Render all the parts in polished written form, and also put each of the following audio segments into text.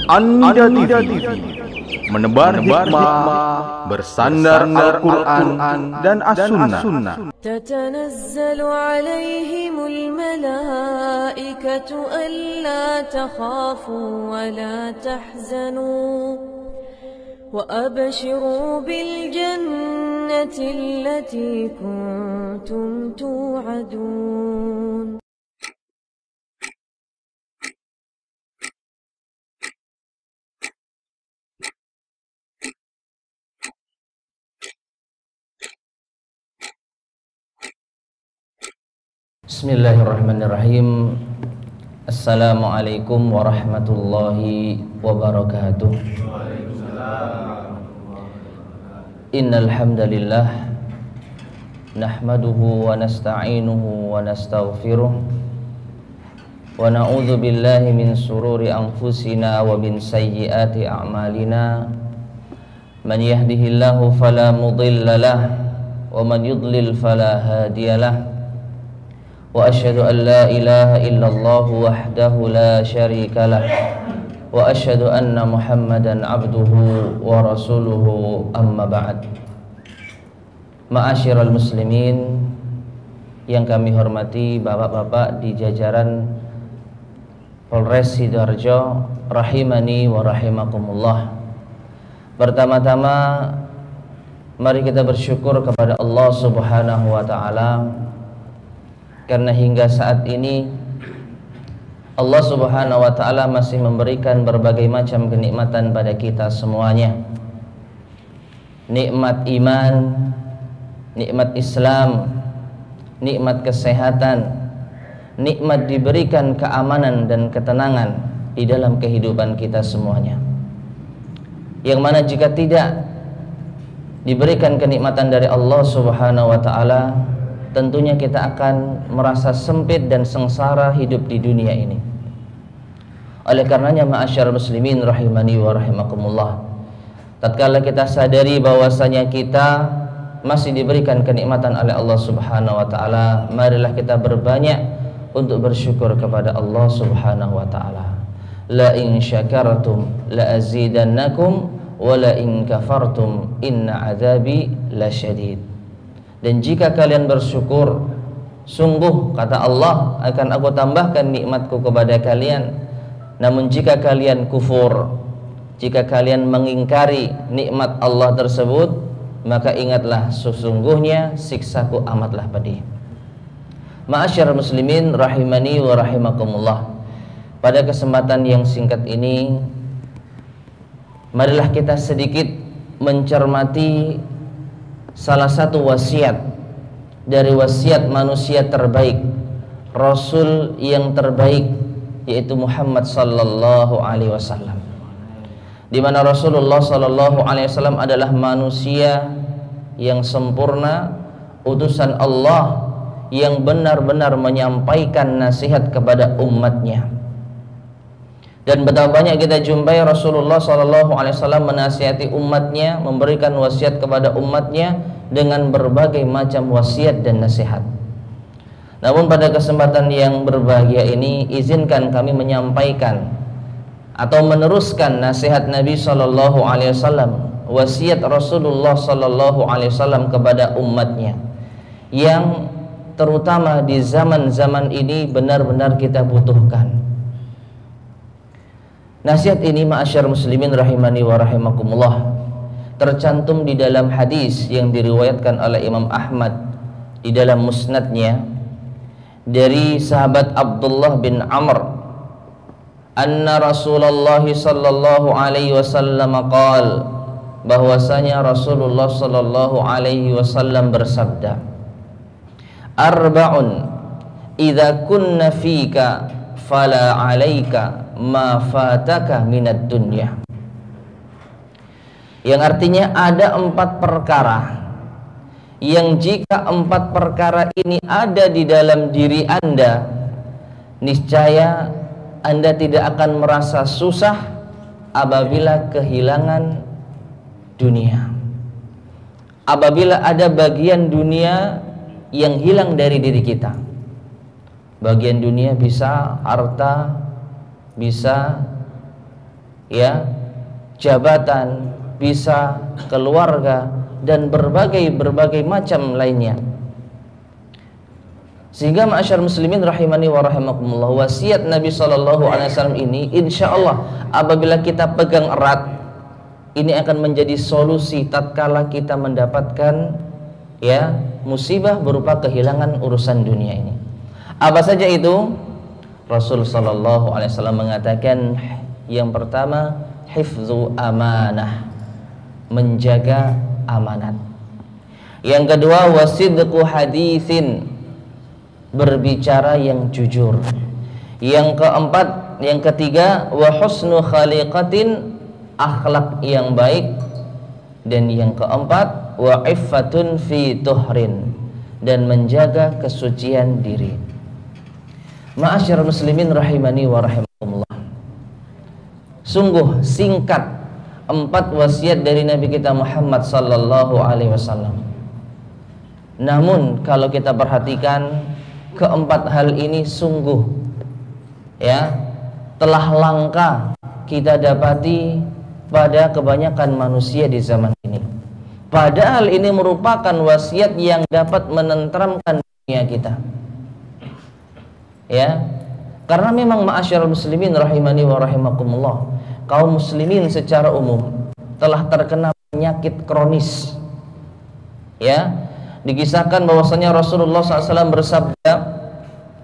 Anda TV menebar hikmah, bersandar Al-Quran dan As-Sunnah. تتنزل عليهم الملائكة ألا تخافوا ولا تحزنوا وأبشروا بالجنة التي كنتم توعدون. Bismillahirrahmanirrahim. Assalamualaikum warahmatullahi wabarakatuh. Innal hamdalillah nahmaduhu wa nasta'inuhu wa nastaghfiruh wa na'udzu billahi min sururi anfusina wa min sayyiati a'malina. Man yahdihillahu fala mudilla lahu wa man yudlil fala hadiyalah. Wa asyhadu an la ilaha illallah wahdahu la syarika lah wa asyhadu anna Muhammadan abduhu wa rasuluhu, amma ba'd. Ma'asyiral muslimin yang kami hormati, bapak-bapak di jajaran Polres Sidoarjo rahimani wa rahimakumullah. Pertama-tama mari kita bersyukur kepada Allah Subhanahu wa taala karena hingga saat ini Allah Subhanahu wa ta'ala masih memberikan berbagai macam kenikmatan pada kita semuanya. Nikmat iman, nikmat Islam, nikmat kesehatan, nikmat diberikan keamanan dan ketenangan di dalam kehidupan kita semuanya. Yang mana jika tidak diberikan kenikmatan dari Allah Subhanahu wa ta'ala, tentunya kita akan merasa sempit dan sengsara hidup di dunia ini. Oleh karenanya ma'asyarul muslimin rahimani wa rahimakumullah, tatkala kita sadari bahwasanya kita masih diberikan kenikmatan oleh Allah Subhanahu wa taala, marilah kita berbanyak untuk bersyukur kepada Allah Subhanahu wa taala. La in syakartum la azidannakum wa la in kafartum inna adzabi lasyadid. Dan jika kalian bersyukur, sungguh kata Allah akan aku tambahkan nikmatku kepada kalian. Namun jika kalian kufur, jika kalian mengingkari nikmat Allah tersebut, maka ingatlah sesungguhnya siksaku amatlah pedih. Ma'asyiral muslimin rahimani wa rahimakumullah. Pada kesempatan yang singkat ini, marilah kita sedikit mencermati salah satu wasiat dari wasiat manusia terbaik, Rasul yang terbaik, yaitu Muhammad sallallahu alaihi wasallam. Di mana Rasulullah sallallahu alaihi wasallam adalah manusia yang sempurna, utusan Allah yang benar-benar menyampaikan nasihat kepada umatnya. Dan betapa banyak kita jumpai Rasulullah sallallahu alaihi wasallam menasihati umatnya, memberikan wasiat kepada umatnya dengan berbagai macam wasiat dan nasihat. Namun pada kesempatan yang berbahagia ini, izinkan kami menyampaikan atau meneruskan nasihat Nabi sallallahu alaihi wasallam, wasiat Rasulullah sallallahu alaihi wasallam kepada umatnya, yang terutama di zaman-zaman ini benar-benar kita butuhkan. Nasihat ini ma'asyar muslimin rahimani wa rahimakumullah tercantum di dalam hadis yang diriwayatkan oleh Imam Ahmad di dalam musnadnya dari sahabat Abdullah bin Amr, anna Rasulullah sallallahu alaihi wasallam qaal, bahwasanya Rasulullah sallallahu alaihi wasallam bersabda, arba'un idza kunna fika fala 'alaika ma fataka minad dunya. Yang artinya ada 4 perkara yang jika 4 perkara ini ada di dalam diri Anda, niscaya Anda tidak akan merasa susah apabila kehilangan dunia. Apabila ada bagian dunia yang hilang dari diri kita. Bagian dunia bisa harta, bisa ya, jabatan, bisa keluarga, dan berbagai macam lainnya. Sehingga ma'asyar muslimin rahimani wa rahimakumullah, wasiat Nabi SAW ini insya Allah apabila kita pegang erat, ini akan menjadi solusi tatkala kita mendapatkan ya musibah berupa kehilangan urusan dunia ini. Apa saja itu? Rasul SAW mengatakan yang pertama, hifzu amanah, menjaga amanat. Yang kedua, wasidqu haditsin, berbicara yang jujur. Yang keempat, yang ketiga, wa husnu khaliqatin, akhlak yang baik. Dan yang keempat, wa iffatun fi tuhrin, dan menjaga kesucian diri. Ma'asyiral muslimin rahimani wa rahimakumullah, sungguh singkat 4 wasiat dari Nabi kita Muhammad sallallahu alaihi wasallam. Namun kalau kita perhatikan, keempat hal ini sungguh ya telah langka kita dapati pada kebanyakan manusia di zaman ini. Padahal ini merupakan wasiat yang dapat menenteramkan dunia kita. Ya, karena memang ma'asyiral muslimin rahimani wa rahimakumullah, kaum muslimin secara umum telah terkena penyakit kronis. Ya, dikisahkan bahwasanya Rasulullah SAW bersabda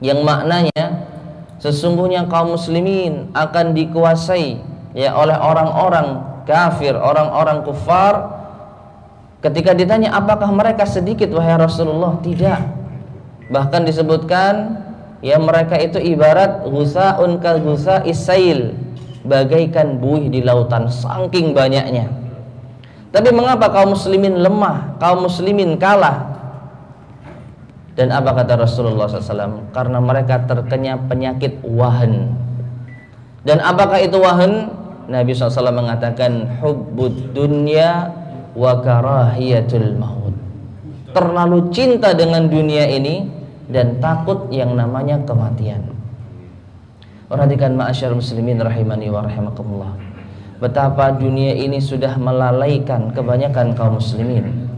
yang maknanya sesungguhnya kaum muslimin akan dikuasai ya oleh orang-orang kafir, orang-orang kufar. Ketika ditanya apakah mereka sedikit wahai Rasulullah, tidak. Bahkan disebutkan ya mereka itu ibarat ghusaun ka ghusa'is sail, bagaikan buih di lautan, saking banyaknya. Tapi mengapa kaum muslimin lemah, kaum muslimin kalah? Dan apa kata Rasulullah SAW? Karena mereka terkena penyakit wahan. Dan apakah itu wahan? Nabi SAW mengatakan hubbud dunya wa karahiyatul maut, terlalu cinta dengan dunia ini dan takut yang namanya kematian. Perhatikan ma'asyar muslimin rahimani wa rahimakumullah, betapa dunia ini sudah melalaikan kebanyakan kaum muslimin.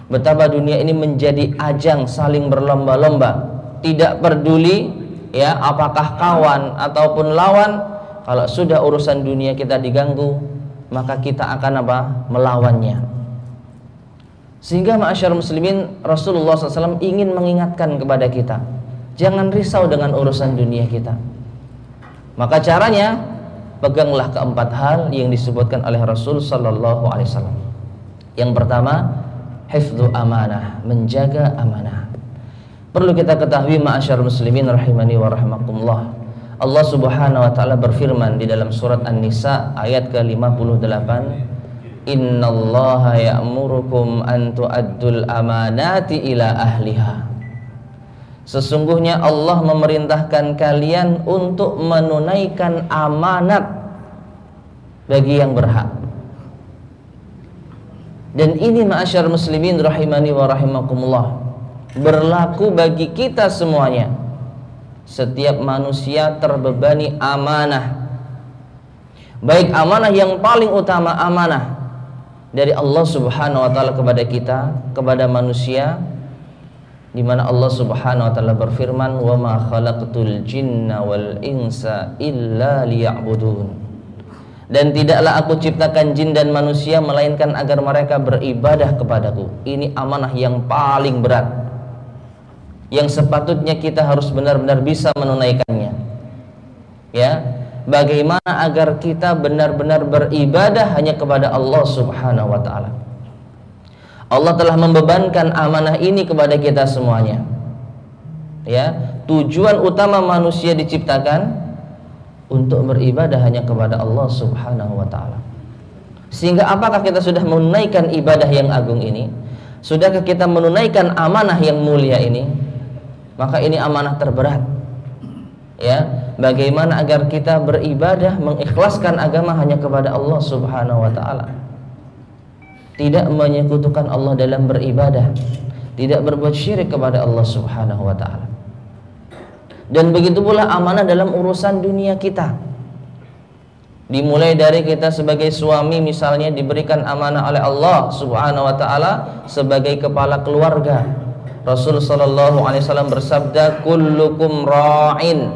Betapa dunia ini menjadi ajang saling berlomba-lomba, tidak peduli ya apakah kawan ataupun lawan. Kalau sudah urusan dunia kita diganggu, maka kita akan apa? Melawannya. Sehingga ma'asyar muslimin, Rasulullah SAW ingin mengingatkan kepada kita, jangan risau dengan urusan dunia kita. Maka caranya, peganglah keempat hal yang disebutkan oleh Rasul Sallallahu Alaihi Wasallam. Yang pertama, hifdzu amanah, menjaga amanah. Perlu kita ketahui ma'asyar muslimin rahimani wa rahimakumullah, Allah Subhanahu wa taala berfirman di dalam surat An-Nisa ayat ke-58, innallaha ya'murukum an tu'addul amanati ila ahliha. Sesungguhnya Allah memerintahkan kalian untuk menunaikan amanat bagi yang berhak. Dan ini ma'asyar muslimin rahimani wa rahimakumullah, berlaku bagi kita semuanya. Setiap manusia terbebani amanah, baik amanah yang paling utama, amanah dari Allah Subhanahu wa taala kepada kita, kepada manusia, di mana Allah Subhanahu wa taala berfirman, wa ma khalaqtul jinna wal insa illa liya'budun. Dan tidaklah aku ciptakan jin dan manusia melainkan agar mereka beribadah kepadaku. Ini amanah yang paling berat, yang sepatutnya kita harus benar-benar bisa menunaikannya. Ya, bagaimana agar kita benar-benar beribadah hanya kepada Allah Subhanahu wa taala. Allah telah membebankan amanah ini kepada kita semuanya. Ya, tujuan utama manusia diciptakan untuk beribadah hanya kepada Allah Subhanahu wa taala. Sehingga apakah kita sudah menunaikan ibadah yang agung ini? Sudahkah kita menunaikan amanah yang mulia ini? Maka ini amanah terberat. Ya, bagaimana agar kita beribadah mengikhlaskan agama hanya kepada Allah Subhanahu wa taala. Tidak menyekutukan Allah dalam beribadah, tidak berbuat syirik kepada Allah Subhanahu wa taala. Dan begitu pula amanah dalam urusan dunia kita. Dimulai dari kita sebagai suami misalnya diberikan amanah oleh Allah Subhanahu wa taala sebagai kepala keluarga. Rasul sallallahu alaihi wasallam bersabda, kullukum ra'in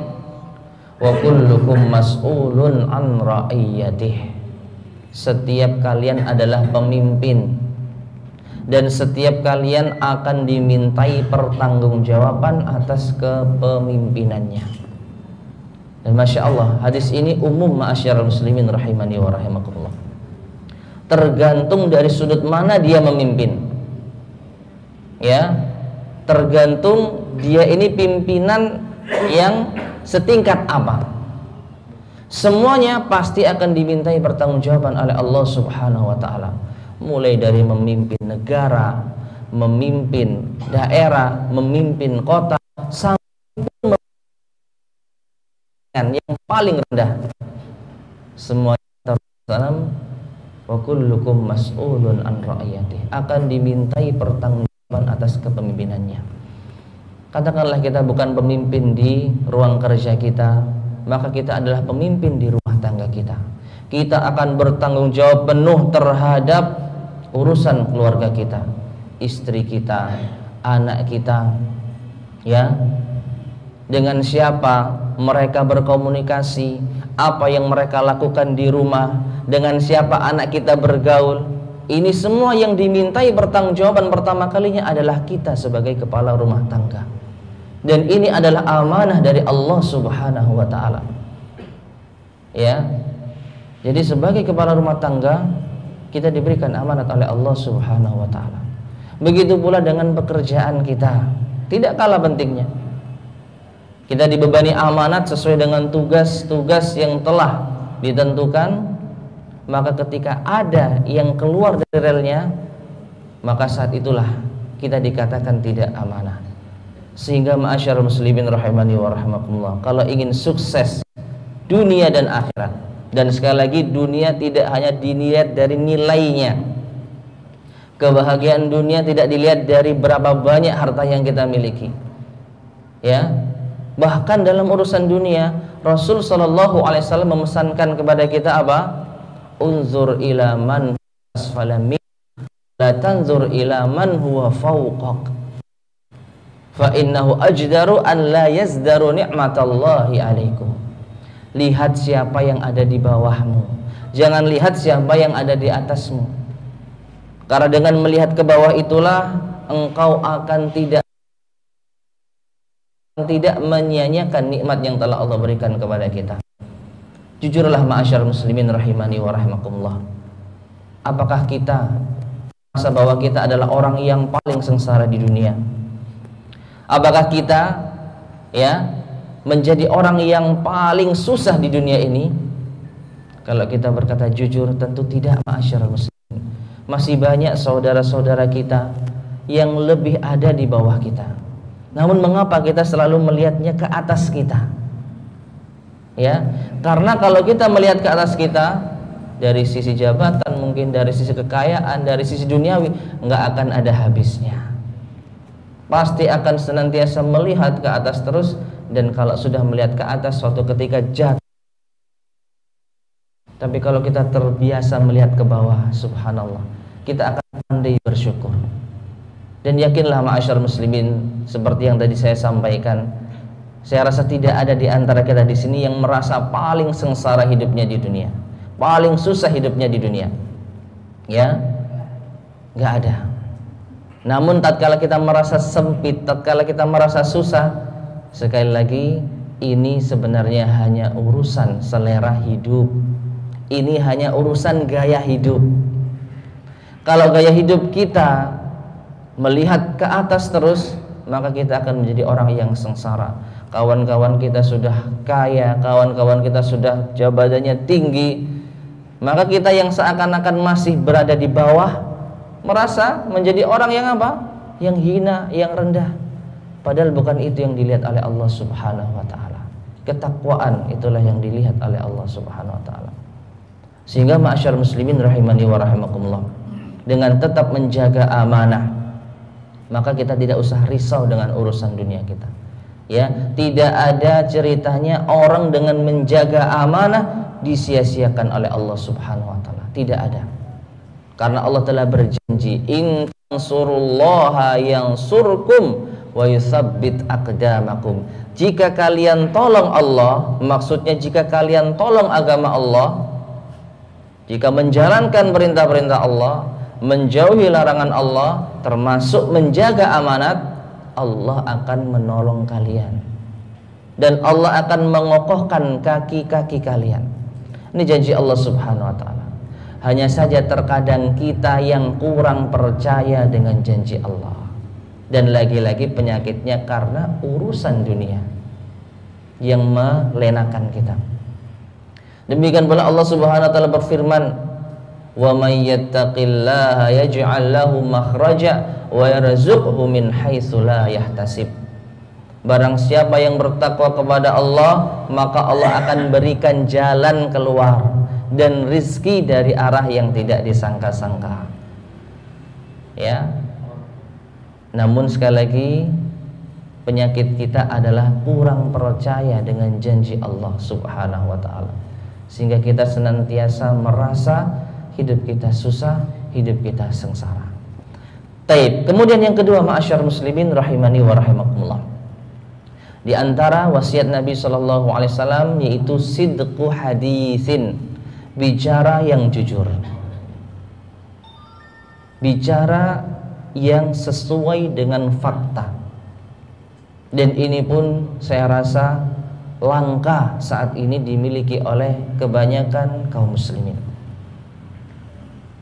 wa kullukum mas'ulun an ra'iyatih. Setiap kalian adalah pemimpin dan setiap kalian akan dimintai pertanggungjawaban atas kepemimpinannya. Dan Masya Allah, hadis ini umum ma'asyiral muslimin rahimani wa rahimakumullah. Tergantung dari sudut mana dia memimpin. Ya, tergantung dia ini pimpinan yang setingkat apa. Semuanya pasti akan dimintai pertanggungjawaban oleh Allah Subhanahu wa taala. Mulai dari memimpin negara, memimpin daerah, memimpin kota, sampai yang paling rendah. Semua salam wa kullukum mas'ulun an ra'iyatih, akan dimintai pertanggungjawaban atas kepemimpinannya. Katakanlah kita bukan pemimpin di ruang kerja kita, maka kita adalah pemimpin di rumah tangga kita. Kita akan bertanggung jawab penuh terhadap urusan keluarga kita, istri kita, anak kita, ya. Dengan siapa mereka berkomunikasi, apa yang mereka lakukan di rumah, dengan siapa anak kita bergaul. Ini semua yang dimintai pertanggungjawaban pertama kalinya adalah kita sebagai kepala rumah tangga. Dan ini adalah amanah dari Allah Subhanahu wa taala. Ya. Jadi sebagai kepala rumah tangga kita diberikan amanat oleh Allah Subhanahu wa taala. Begitu pula dengan pekerjaan kita, tidak kalah pentingnya. Kita dibebani amanat sesuai dengan tugas-tugas yang telah ditentukan. Maka ketika ada yang keluar dari relnya, maka saat itulah kita dikatakan tidak amanah. Sehingga ma'asyarul muslimin rahimani wa rahimakumullah, kalau ingin sukses dunia dan akhirat, dan sekali lagi dunia tidak hanya dilihat dari nilainya, kebahagiaan dunia tidak dilihat dari berapa banyak harta yang kita miliki, ya. Bahkan dalam urusan dunia, Rasul sallallahu alaihi wasallam memesankan kepada kita apa? Unzur ila man asfala min, la tanzur ila man huwa fawqak, fa innahu ajdaru an la yazdaru ni'matallahi alaikum. Lihat siapa yang ada di bawahmu, jangan lihat siapa yang ada di atasmu. Karena dengan melihat ke bawah itulah engkau akan tidak menyia-nyiakan nikmat yang telah Allah berikan kepada kita. Jujurlah ma'asyar muslimin rahimani wa rahimakumullah. Apakah kita merasa bahwa kita adalah orang yang paling sengsara di dunia? Apakah kita menjadi orang yang paling susah di dunia ini? Kalau kita berkata jujur, tentu tidak, ma'asyar muslimin. Masih banyak saudara-saudara kita yang lebih ada di bawah kita. Namun mengapa kita selalu melihatnya ke atas kita? Ya, karena kalau kita melihat ke atas kita dari sisi jabatan, mungkin dari sisi kekayaan, dari sisi duniawi, nggak akan ada habisnya. Pasti akan senantiasa melihat ke atas terus, dan kalau sudah melihat ke atas suatu ketika jatuh. Tapi kalau kita terbiasa melihat ke bawah, subhanallah, kita akan pandai bersyukur. Dan yakinlah ma'asyar muslimin, seperti yang tadi saya sampaikan, saya rasa tidak ada di antara kita di sini yang merasa paling sengsara hidupnya di dunia, paling susah hidupnya di dunia. Ya, nggak ada. Namun tatkala kita merasa sempit, tatkala kita merasa susah, sekali lagi ini sebenarnya hanya urusan selera hidup. Ini hanya urusan gaya hidup. Kalau gaya hidup kita melihat ke atas terus, maka kita akan menjadi orang yang sengsara. Kawan-kawan kita sudah kaya, kawan-kawan kita sudah jabatannya tinggi, maka kita yang seakan-akan masih berada di bawah merasa menjadi orang yang apa? Yang hina, yang rendah. Padahal bukan itu yang dilihat oleh Allah Subhanahu wa taala. Ketakwaan itulah yang dilihat oleh Allah Subhanahu wa taala. Sehingga ma'asyar muslimin rahimani wa rahimakumullah, dengan tetap menjaga amanah, maka kita tidak usah risau dengan urusan dunia kita. Ya, tidak ada ceritanya orang dengan menjaga amanah disia-siakan oleh Allah Subhanahu wa taala. Tidak ada. Karena Allah telah berjanji, "In tansurullaha yansurkum wa yutsabbit aqdamakum." Jika kalian tolong Allah, maksudnya jika kalian tolong agama Allah, jika menjalankan perintah-perintah Allah, menjauhi larangan Allah, termasuk menjaga amanat, Allah akan menolong kalian dan Allah akan mengokohkan kaki-kaki kalian. Ini janji Allah Subhanahu wa taala. Hanya saja terkadang kita yang kurang percaya dengan janji Allah. Dan lagi-lagi penyakitnya karena urusan dunia yang melenakan kita. Demikian pula Allah Subhanahu wa taala berfirman, "Wa may yattaqillaha yaj'al lahu makhraja wa yarzuqhu min haitsu la yahtasib." Barang siapa yang bertakwa kepada Allah, maka Allah akan berikan jalan keluar dan rizki dari arah yang tidak disangka-sangka. Ya. Namun sekali lagi, penyakit kita adalah kurang percaya dengan janji Allah Subhanahu wa taala. Sehingga kita senantiasa merasa hidup kita susah, hidup kita sengsara. Taib. Kemudian yang kedua, ma'asyar muslimin rahimani wa rahimakumullah. Di antara wasiat Nabi sallallahu alaihi wasallam yaitu sidqu haditsin, bicara yang jujur. Bicara yang sesuai dengan fakta. Dan ini pun saya rasa langka saat ini dimiliki oleh kebanyakan kaum muslimin.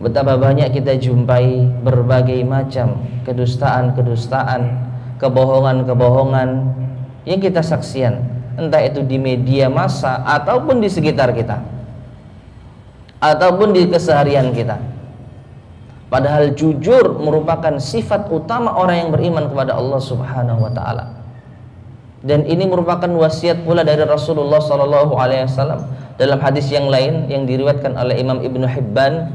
Betapa banyak kita jumpai berbagai macam kedustaan-kedustaan, kebohongan-kebohongan yang kita saksikan, entah itu di media massa ataupun di sekitar kita, ataupun di keseharian kita. Padahal jujur merupakan sifat utama orang yang beriman kepada Allah Subhanahu wa taala. Dan ini merupakan wasiat pula dari Rasulullah sallallahu alaihi wasallam dalam hadis yang lain yang diriwayatkan oleh Imam Ibnu Hibban.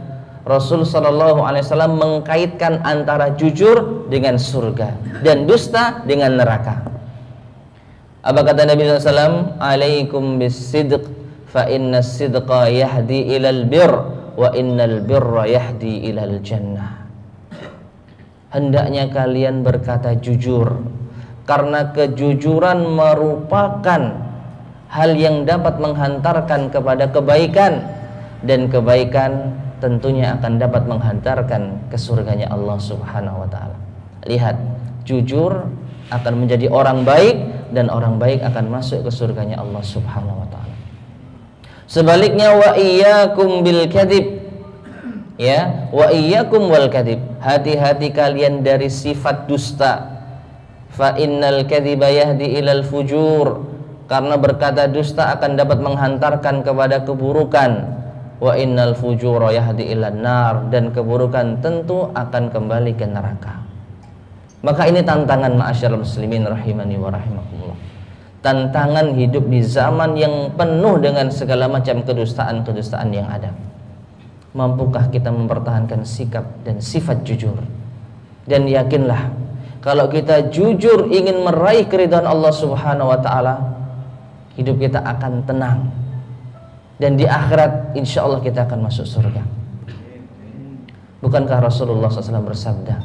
Rasul sallallahu alaihi wasallam mengkaitkan antara jujur dengan surga dan dusta dengan neraka. Apa kata Nabi sallallahu alaihi wasallam? "Alaikum bis-sidq fa innas sidqa yahdi ilal birr wa innal birra yahdi ilal jannah." Hendaknya kalian berkata jujur, karena kejujuran merupakan hal yang dapat menghantarkan kepada kebaikan, dan kebaikan tentunya akan dapat menghantarkan ke surganya Allah Subhanahu wa taala. Lihat, jujur akan menjadi orang baik dan orang baik akan masuk ke surganya Allah Subhanahu wa taala. Sebaliknya, wa iyyakum bil kadzib. Ya, wa iyyakum wal kadzib. Hati-hati kalian dari sifat dusta. Fa innal kadziba yahdi ilal fujur. Karena berkata dusta akan dapat menghantarkan kepada keburukan. Wa innal fujura yahdi ilan nar, dan keburukan tentu akan kembali ke neraka. Maka ini tantangan ma'asyarul muslimin rahimani wa rahimakumullah. Tantangan hidup di zaman yang penuh dengan segala macam kedustaan-kedustaan yang ada. Mampukah kita mempertahankan sikap dan sifat jujur? Dan yakinlah, kalau kita jujur ingin meraih keridhaan Allah Subhanahu wa taala, hidup kita akan tenang. Dan di akhirat insya Allah kita akan masuk surga. Bukankah Rasulullah SAW bersabda,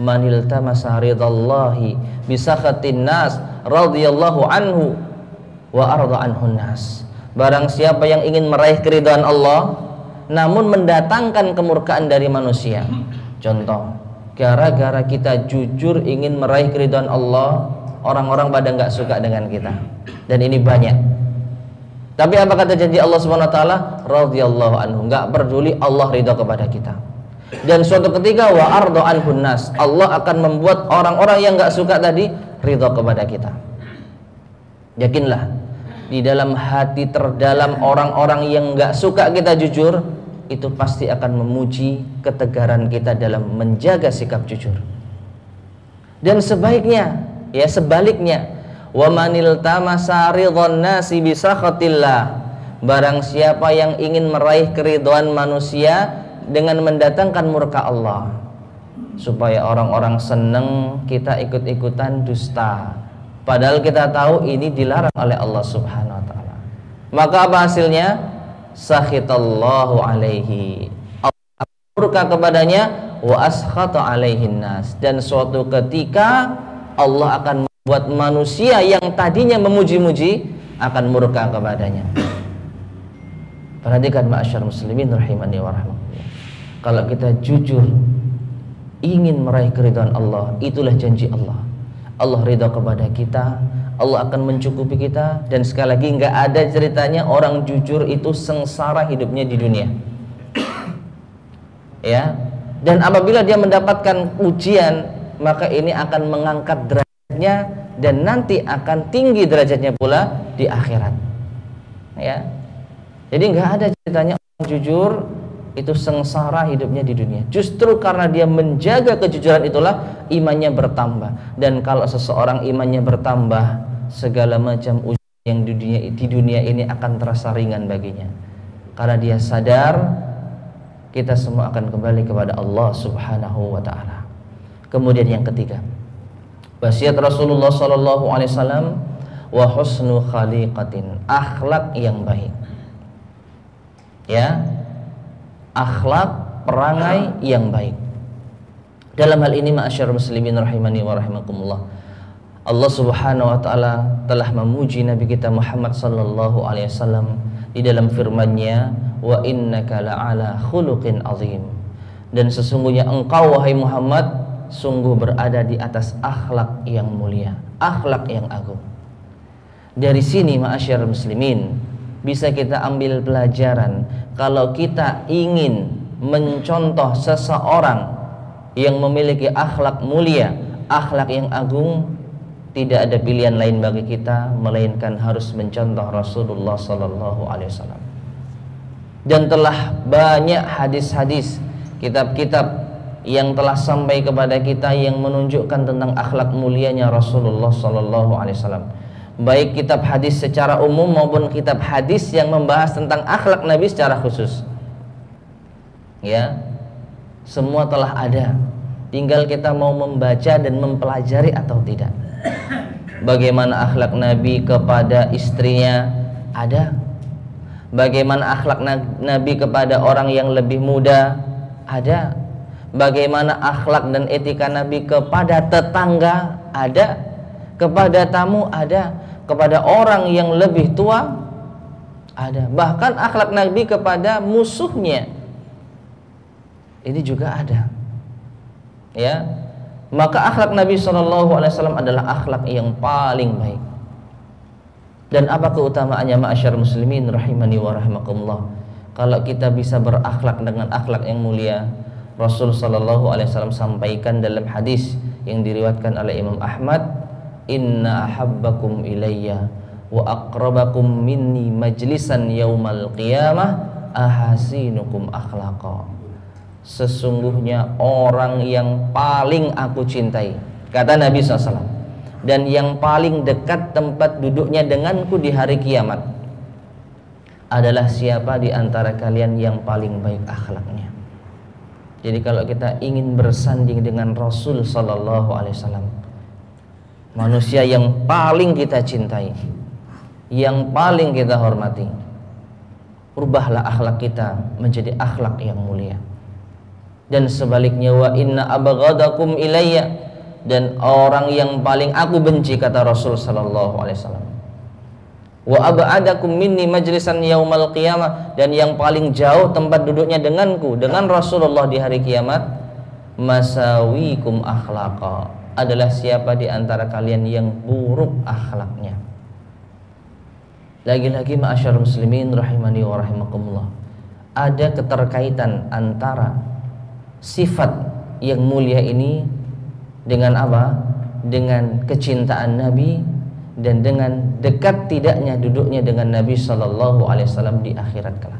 "Manil tamasa ridallahi bisakhatin nas radhiyallahu anhu wa arda anhun nas." Barang siapa yang ingin meraih keridhaan Allah namun mendatangkan kemurkaan dari manusia. Contoh, gara-gara kita jujur ingin meraih keridhaan Allah, orang-orang pada nggak suka dengan kita. Dan ini banyak. Tapi apa kata janji Allah Subhanahu wa taala? Radhiyallahu anhu, enggak peduli, Allah ridha kepada kita. Dan suatu ketika wa arda anhun nas, Allah akan membuat orang-orang yang enggak suka tadi ridha kepada kita. Yakinlah, di dalam hati terdalam orang-orang yang enggak suka kita jujur, itu pasti akan memuji ketegaran kita dalam menjaga sikap jujur. Dan sebaiknya, ya sebaliknya, wa manil tamasa ridwan nasi bisakhatillah. Barang siapa yang ingin meraih keridhaan manusia dengan mendatangkan murka Allah, supaya orang-orang senang kita ikut-ikutan dusta, Padahal kita tahu ini dilarang oleh Allah Subhanahu wa taala. Maka apa hasilnya? Sakhitallahu alaihi. Allah murka kepadanya, wa askhata alaihin nas. Dan suatu ketika Allah akan membuat manusia yang tadinya memuji-muji akan murka kepadanya. Perhatikan ma'asyar muslimin rahimani wa rahmatullah. Kalau kita jujur ingin meraih keridhaan Allah, itulah janji Allah. Allah ridha kepada kita, Allah akan mencukupi kita. Dan sekali lagi, nggak ada ceritanya orang jujur itu sengsara hidupnya di dunia. Ya. Dan apabila dia mendapatkan ujian, maka ini akan mengangkat derajatnya dan nanti akan tinggi derajatnya pula di akhirat. Ya. Jadi nggak ada ceritanya orang jujur itu sengsara hidupnya di dunia. Justru karena dia menjaga kejujuran itulah imannya bertambah. Dan kalau seseorang imannya bertambah, segala macam ujian yang di dunia ini akan terasa ringan baginya. Karena dia sadar kita semua akan kembali kepada Allah Subhanahu wa taala. Kemudian yang ketiga, wasiat Rasulullah sallallahu alaihi wasallam, wa husnu khaliqatin, akhlak yang baik. Ya. Akhlak, perangai yang baik. Dalam hal ini ma'asyar muslimin rahimani wa rahimakumullah, Allah Subhanahu wa taala telah memuji Nabi kita Muhammad sallallahu alaihi wasallam di dalam firman-Nya, wa innaka la'ala khuluqin azim. Dan sesungguhnya engkau wahai Muhammad sungguh berada di atas akhlak yang mulia, akhlak yang agung. Dari sini ma'asyar muslimin bisa kita ambil pelajaran, kalau kita ingin mencontoh seseorang yang memiliki akhlak mulia, akhlak yang agung, tidak ada pilihan lain bagi kita melainkan harus mencontoh Rasulullah sallallahu alaihi wasallam. Dan telah banyak hadis-hadis, kitab-kitab yang telah sampai kepada kita yang menunjukkan tentang akhlak mulianya Rasulullah sallallahu alaihi wasallam. Baik kitab hadis secara umum maupun kitab hadis yang membahas tentang akhlak Nabi secara khusus. Ya, semua telah ada. Tinggal kita mau membaca dan mempelajari atau tidak. Bagaimana akhlak Nabi kepada istrinya, ada. Bagaimana akhlak Nabi kepada orang yang lebih muda, ada. Bagaimana akhlak dan etika Nabi kepada tetangga, ada. Kepada tamu, ada. Kepada orang yang lebih tua, ada. Bahkan akhlak Nabi kepada musuhnya, ini juga ada. Ya, maka akhlak Nabi SAW adalah akhlak yang paling baik. Dan apa keutamaannya ma'asyar muslimin rahimani wa rahimakumullah? Kalau kita bisa berakhlak dengan akhlak yang mulia, Rasul SAW sampaikan dalam hadis yang diriwayatkan oleh Imam Ahmad, inna ahabbakum ilayya wa aqrabakum minni majlisan yaumal qiyamah ahasinukum akhlaqa. Sesungguhnya orang yang paling aku cintai, kata Nabi SAW, dan yang paling dekat tempat duduknya denganku di hari kiamat adalah siapa di antara kalian yang paling baik akhlaknya. Jadi kalau kita ingin bersanding dengan Rasul sallallahu alaihi wasallam, manusia yang paling kita cintai, yang paling kita hormati, rubahlah akhlak kita menjadi akhlak yang mulia. Dan sebaliknya, wa inna abghadakum ilayya, dan orang yang paling aku benci, kata Rasul sallallahu alaihi wasallam, wa ab'adakum minni majlisan yaumal qiyamah, dan yang paling jauh tempat duduknya denganku, dengan Rasulullah di hari kiamat, masawikum akhlaqa, adalah siapa di antara kalian yang buruk akhlaknya. Lagi-lagi ma'asyar muslimin rahimani wa rahimakumullah, ada keterkaitan antara sifat yang mulia ini dengan apa? Dengan kecintaan Nabi dan dengan dekat tidaknya duduknya dengan Nabi sallallahu alaihi wasallam di akhirat kelak.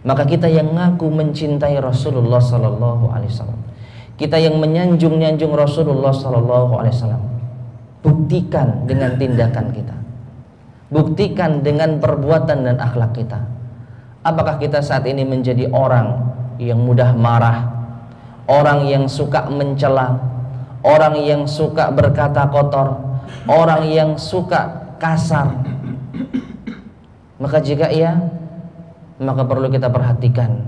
Maka kita yang ngaku mencintai Rasulullah sallallahu alaihi wasallam, kita yang menyanjung-nyanjung Rasulullah sallallahu alaihi wasallam, buktikan dengan tindakan kita, buktikan dengan perbuatan dan akhlak kita. Apakah kita saat ini menjadi orang yang mudah marah, orang yang suka mencela, orang yang suka berkata kotor, orang yang suka kasar. Maka jika iya, maka perlu kita perhatikan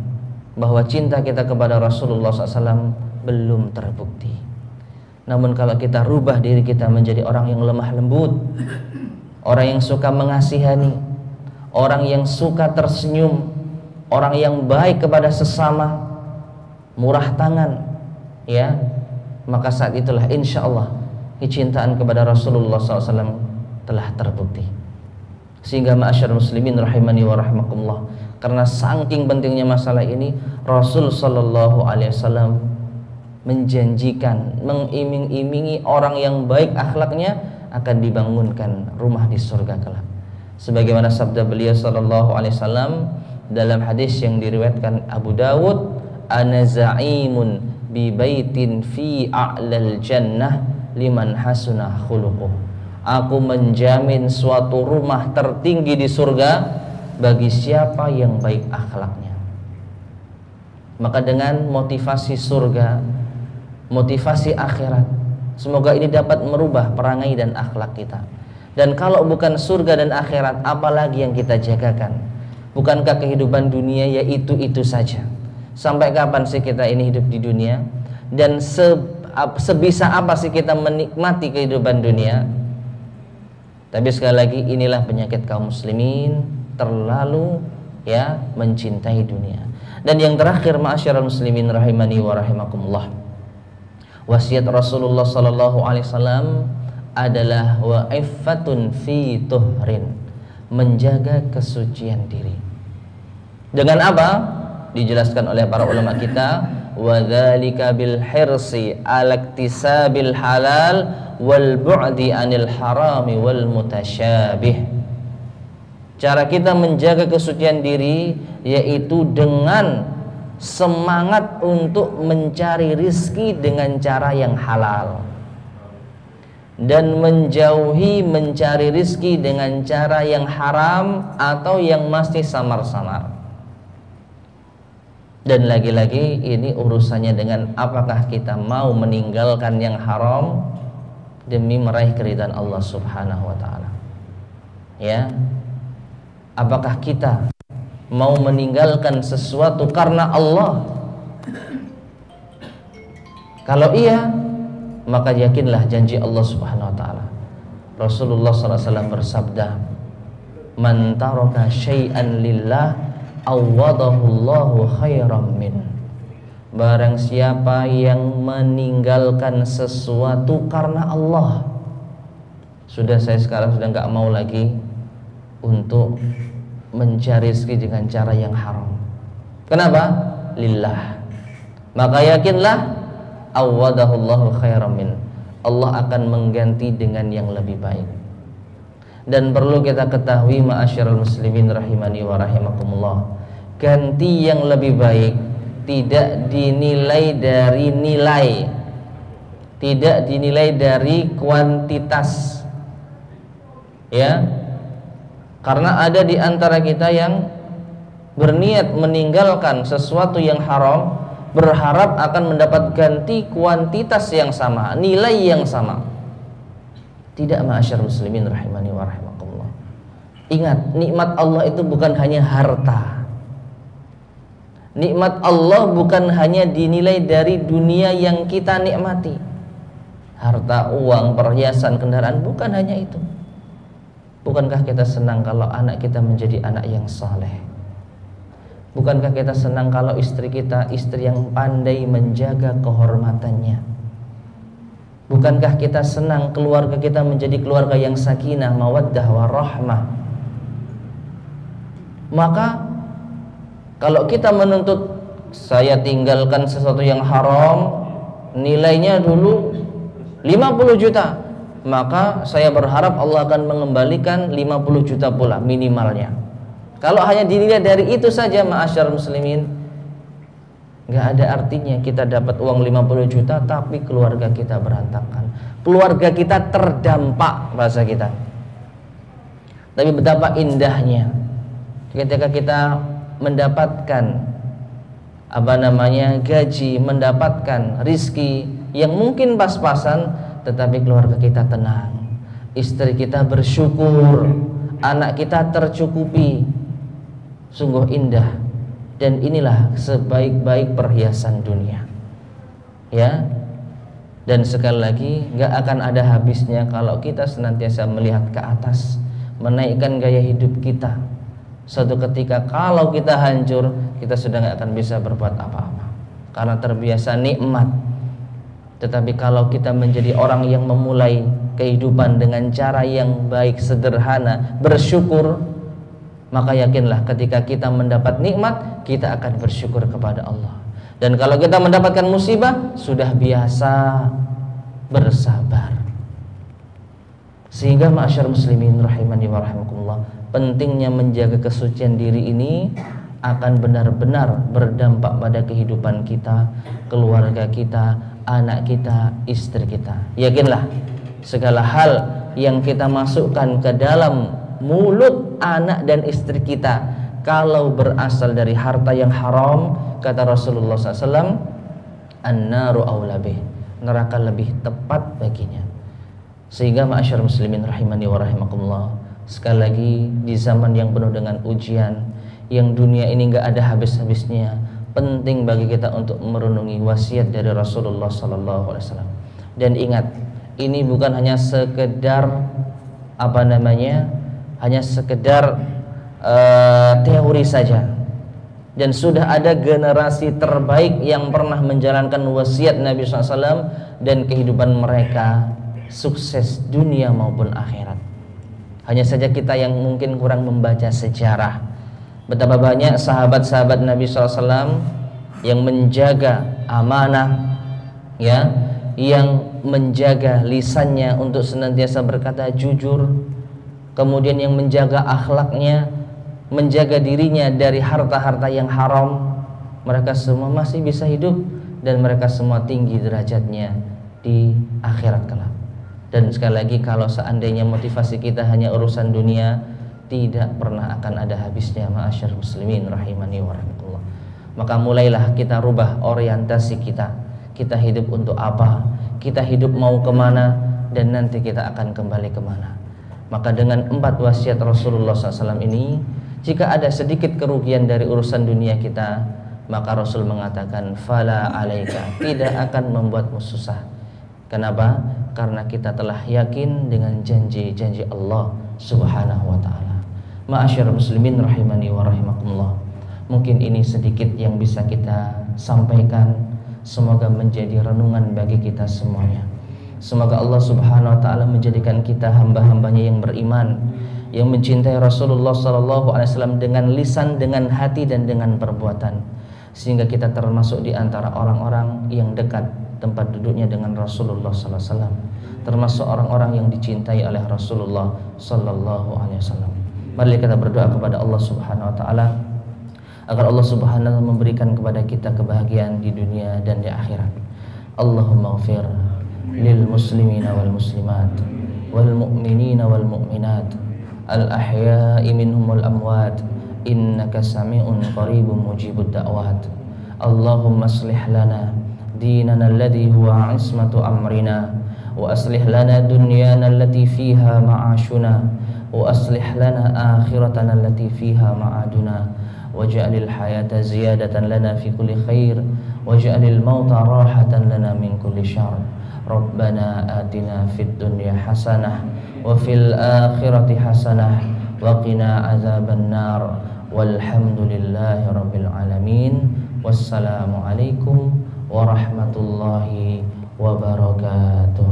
bahwa cinta kita kepada Rasulullah SAW belum terbukti. Namun kalau kita rubah diri kita menjadi orang yang lemah lembut, orang yang suka mengasihani, orang yang suka tersenyum, orang yang baik kepada sesama, murah tangan, ya, maka saat itulah insya Allah kecintaan kepada Rasulullah SAW telah terbukti. Sehingga ma'asyarul muslimin rahimani wa rahimakumullah, karena saking pentingnya masalah ini, Rasul sallallahu alaihi wasallam menjanjikan, mengiming-imingi orang yang baik akhlaknya akan dibangunkan rumah di surga kelak. Sebagaimana sabda beliau sallallahu alaihi wasallam dalam hadis yang diriwayatkan Abu Dawud, ana za'imun bi baitin fi a'lal jannah liman hasuna khuluquh. Aku menjamin suatu rumah tertinggi di surga bagi siapa yang baik akhlaknya. Maka dengan motivasi surga, motivasi akhirat, semoga ini dapat merubah perangai dan akhlak kita. Dan kalau bukan surga dan akhirat, apalagi yang kita jagakan? Bukankah kehidupan dunia ya itu saja? Sampai kapan sih kita ini hidup di dunia? Dan sebisa apa sih kita menikmati kehidupan dunia? Tapi sekali lagi, inilah penyakit kaum muslimin, terlalu ya mencintai dunia. Dan yang terakhir, ma'asyiral muslimin rahimani wa rahimakumullah, wasiat Rasulullah sallallahu alaihi wasallam adalah wa iffatun fi tuhrin, menjaga kesucian diri. Dengan apa? Dijelaskan oleh para ulama kita, wa dzalika bil hirsi ala iktisabil halal wal bu'di anil harami wal mutasyabih. Cara kita menjaga kesucian diri yaitu dengan semangat untuk mencari rizki dengan cara yang halal, dan menjauhi mencari rizki dengan cara yang haram atau yang masih samar-samar. Dan lagi-lagi ini urusannya dengan apakah kita mau meninggalkan yang haram demi meraih keridhaan Allah Subhanahu wa taala. Ya. Apakah kita mau meninggalkan sesuatu karena Allah? Kalau iya, maka yakinlah janji Allah Subhanahu wa taala. Rasulullah sallallahu alaihi wasallam bersabda, "Man taraka syai'an lillah awadahu Allahu khairam min." Barang siapa yang meninggalkan sesuatu karena Allah, sudah saya sekarang sudah nggak mau lagi untuk mencari rezeki dengan cara yang haram. Kenapa? Lillah. Maka yakinlah awadahullahu khairam min, Allah akan mengganti dengan yang lebih baik. Dan perlu kita ketahui ma'asyiral muslimin rahimani wa rahimakumullah, ganti yang lebih baik tidak dinilai dari nilai, tidak dinilai dari kuantitas, ya. Karena ada di antara kita yang berniat meninggalkan sesuatu yang haram, berharap akan mendapat ganti kuantitas yang sama, nilai yang sama. Tidak, ma'asyar muslimin rahimani wa rahimakumullah. Ingat, nikmat Allah itu bukan hanya harta. Nikmat Allah bukan hanya dinilai dari dunia yang kita nikmati. Harta, uang, perhiasan, kendaraan, bukan hanya itu. Bukankah kita senang kalau anak kita menjadi anak yang saleh? Bukankah kita senang kalau istri kita istri yang pandai menjaga kehormatannya? Bukankah kita senang keluarga kita menjadi keluarga yang sakinah, mawaddah, warahmah? Maka kalau kita menuntut saya tinggalkan sesuatu yang haram, nilainya dulu 50 juta, maka saya berharap Allah akan mengembalikan 50 juta pula minimalnya. Kalau hanya dinilai dari itu saja, ma'asyar muslimin, nggak ada artinya kita dapat uang 50 juta tapi keluarga kita berantakan, keluarga kita terdampak, bahasa kita. Tapi betapa indahnya ketika kita mendapatkan gaji, mendapatkan rizki yang mungkin pas-pasan, tetapi keluarga kita tenang, istri kita bersyukur, anak kita tercukupi. Sungguh indah, dan inilah sebaik-baik perhiasan dunia. Ya. Dan sekali lagi, gak akan ada habisnya kalau kita senantiasa melihat ke atas, menaikkan gaya hidup kita. Suatu ketika kalau kita hancur, kita sudah gak akan bisa berbuat apa-apa, karena terbiasa nikmat. Tetapi kalau kita menjadi orang yang memulai kehidupan dengan cara yang baik, sederhana, bersyukur, maka yakinlah ketika kita mendapat nikmat, kita akan bersyukur kepada Allah. Dan kalau kita mendapatkan musibah, sudah biasa bersabar. Sehingga ma'asyar muslimin rahimani wa rahimakumullah, pentingnya menjaga kesucian diri ini akan benar-benar berdampak pada kehidupan kita, keluarga kita, anak kita, istri kita. Yakinlah segala hal yang kita masukkan ke dalam mulut anak dan istri kita, kalau berasal dari harta yang haram, kata Rasulullah SAW, an-naru aula bih, neraka lebih tepat baginya. Sehingga ma'asyar muslimin rahimani wa rahimakumullah, sekali lagi di zaman yang penuh dengan ujian, yang dunia ini gak ada habis-habisnya, penting bagi kita untuk merenungi wasiat dari Rasulullah SAW. Dan ingat, ini bukan hanya sekedar hanya sekedar teori saja. Dan sudah ada generasi terbaik yang pernah menjalankan wasiat Nabi SAW, dan kehidupan mereka sukses dunia maupun akhirat. Hanya saja kita yang mungkin kurang membaca sejarah, betapa banyak sahabat-sahabat Nabi SAW yang menjaga amanah, ya, yang menjaga lisannya untuk senantiasa berkata jujur, kemudian yang menjaga akhlaknya, menjaga dirinya dari harta-harta yang haram. Mereka semua masih bisa hidup, dan mereka semua tinggi derajatnya di akhirat kelak. Dan sekali lagi, kalau seandainya motivasi kita hanya urusan dunia, tidak pernah akan ada habisnya ma'asyar muslimin rahimani wa rahimakumullah. Maka mulailah kita rubah orientasi kita. Kita hidup untuk apa? Kita hidup mau kemana? Dan nanti kita akan kembali kemana? Maka dengan 4 wasiat Rasulullah SAW ini, jika ada sedikit kerugian dari urusan dunia kita, maka Rasul mengatakan fala alaika, tidak akan membuatmu susah. Kenapa? Karena kita telah yakin dengan janji-janji Allah Subhanahu wa ta'ala. Ma'asyar muslimin rahimani wa rahimakumullah, mungkin ini sedikit yang bisa kita sampaikan. Semoga menjadi renungan bagi kita semuanya. Semoga Allah Subhanahu wa ta'ala menjadikan kita hamba-hambanya yang beriman, yang mencintai Rasulullah SAW dengan lisan, dengan hati, dan dengan perbuatan, sehingga kita termasuk di antara orang-orang yang dekat tempat duduknya dengan Rasulullah SAW, termasuk orang-orang yang dicintai oleh Rasulullah SAW. Mari kita berdoa kepada Allah Subhanahu wa ta'ala agar Allah Subhanahu wa ta'ala memberikan kepada kita kebahagiaan di dunia dan di akhirat. Allahumma ghfir lil muslimina wal muslimat wal mu'minina wal mu'minat al ahya'i minhum wal amwat innaka sami'un qaribun mujibud da'wat. Allahumma aslih lana dinana alladhi huwa ismatu amrina wa aslih lana dunyana allati fiha ma'ashuna wa aslih lana akhiratana allati fiha ma'aduna waj'alil hayata ziyadatan lana fi kulli khair waj'alil mauta rahatan lana min kulli syarr. Rabbana atina fid dunya hasanah wa fil akhirati hasanah wa qina azaban nar. Walhamdulillahi rabbil alamin. Wassalamu alaikum warahmatullahi wabarakatuh.